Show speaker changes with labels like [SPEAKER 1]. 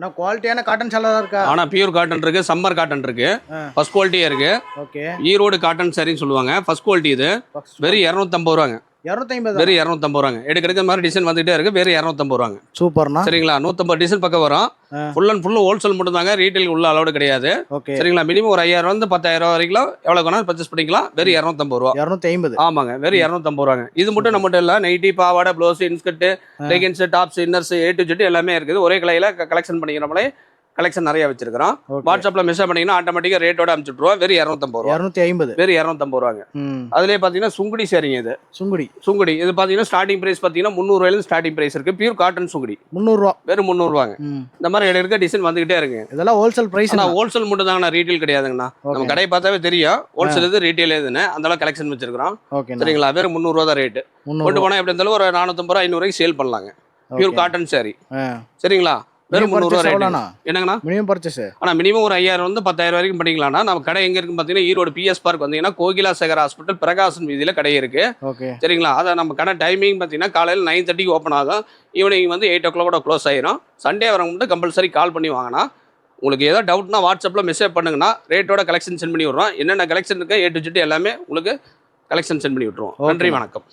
[SPEAKER 1] நான் குவாலிட்டியான காட்டன் சேலை இருக்கா?
[SPEAKER 2] ஆனால் பியூர் காட்டன் இருக்குது, சம்மர் காட்டன் இருக்குது, ஃபர்ஸ்ட் குவாலிட்டியாக இருக்குது.
[SPEAKER 1] ஓகே.
[SPEAKER 2] ஈரோடு காட்டன் சாரின்னு சொல்லுவாங்க, ஃபர்ஸ்ட் குவாலிட்டி. இது வெறும் 250 ரூபாங்க.
[SPEAKER 1] 250?
[SPEAKER 2] வெறும் 250 ரூபாங்க. எடுக்கிற மாதிரி டிசைன் வந்துகிட்டே இருக்குது, வெறும் 250 ரூபாங்க.
[SPEAKER 1] சூப்பர்ண்ணா.
[SPEAKER 2] சரிங்களா? 150 டிசைன் பக்கம் வரும். ஃபுல் அண்ட் ஃபுல் ஹோல்சேல் மட்டும் தாங்க, ரீட்டைல் உள்ள அலோடு கிடையாது.
[SPEAKER 1] ஓகே.
[SPEAKER 2] சரிங்களா? மினிமம் ஒரு 5000 வந்து 10000 வரைக்கும் எவ்வளோ வேணாலும் பர்ச்சேஸ் பண்ணிக்கலாம். வெறும் 250 ரூபா.
[SPEAKER 1] 250?
[SPEAKER 2] ஆமாங்க, வெறும் 250 ரூபாங்க. இது மட்டும் நம்மகிட்ட இல்லை, நைட்டி, பாவாடை, blouse, inskirt, leggings, tops, inners, A to Z எல்லாமே இருக்குது. ஒரே கலையில் கலெக்ஷன் பண்ணிக்கிறோம்லே கலெக்ஷன் நிறைய வச்சிருக்கிறோம். வாட்ஸ்அப்ல மெசேஜ் பண்ணீங்கன்னா ஆட்டோமேட்டிக்கா ரேட்டோட அனுப்பிச்சுட்ருவோம். வெறும் 250 ரூபா.
[SPEAKER 1] 250? வெறும் 250
[SPEAKER 2] ரூபாங்க. அதுலேயே பார்த்தீங்கன்னா சுங்குடி சரிங்க. இது சுங்குடி இது பார்த்தீங்கன்னா ஸ்டார்டிங் பிரைஸ் பார்த்தீங்கன்னா 300 ரூபாயிலிருந்து ஸ்டார்டிங் பிரைஸ் இருக்கு. பியூர் காட்டன் சுங்குடி
[SPEAKER 1] 300 ரூபா.
[SPEAKER 2] வெறும் 300 ரூபாங்க. இந்த மாதிரி எடுக்க டிசைன் வந்துகிட்டே இருக்கு.
[SPEAKER 1] இதெல்லாம் ஹோல்சேல் பிரைஸ்.
[SPEAKER 2] ஹோல்சேல் மட்டும் தாங்கண்ணா, ரீட்டைல் கிடையாதுங்கண்ணா. நம்ம கடையை பார்த்தாவே தெரியும் ஹோல்சேல் இது ரீட்டைல் எதுன்னு. அந்த அளவுக்கு கலெக்ஷன் வச்சிருக்கிறோம். சரிங்களா? வெறும் 300 ரூபா தான் ரேட்டு. கொண்டு போனால் எப்படி இருந்தாலும் ஒரு 450 ரூபா 500 ரூபாய்க்கு சேல் பண்ணலாங்க. Pure cotton sorry. சரிங்களா? வெறும் 300 ரூபா. என்னங்கண்ணா மினிமம் பர்ச்சேஸ்? ஆனால் மினிமம் ஒரு 5000 வந்து 10000 வரைக்கும் பண்ணிக்கலாம்னா. நம்ம கடை எங்கே இருக்குன்னு பார்த்தீங்கன்னா ஈரோடு பிஎஸ் பார்க் வந்தீங்கன்னா கோகிலா சேகர் ஹாஸ்பிட்டல் பிரகாசன் வீதியில் கடை இருக்கு.
[SPEAKER 1] ஓகே.
[SPEAKER 2] சரிங்களா? அதை நம்ம கடை டைமிங் பார்த்தீங்கன்னா காலையில் 9:30 ஓப்பன் ஆகும், ஈவினிங் வந்து 8 o'clock க்ளோஸ் ஆயிரும். சண்டே வரவங்க மட்டும் கம்பல்சரி கால் பண்ணி வாங்கினா. உங்களுக்கு ஏதாவது டவுட்னா வாட்ஸ்அப்பில் மெசேஜ் பண்ணுங்கன்னா ரேட்டோட கலெக்ஷன் சென்ட் பண்ணி விட்றோம். என்னென்ன கலெக்ஷன் இருக்கு ஏ டு ஜெட் எல்லாமே உங்களுக்கு கலெக்ஷன் சென்ட் பண்ணி விட்டுருவோம். நன்றி, வணக்கம்.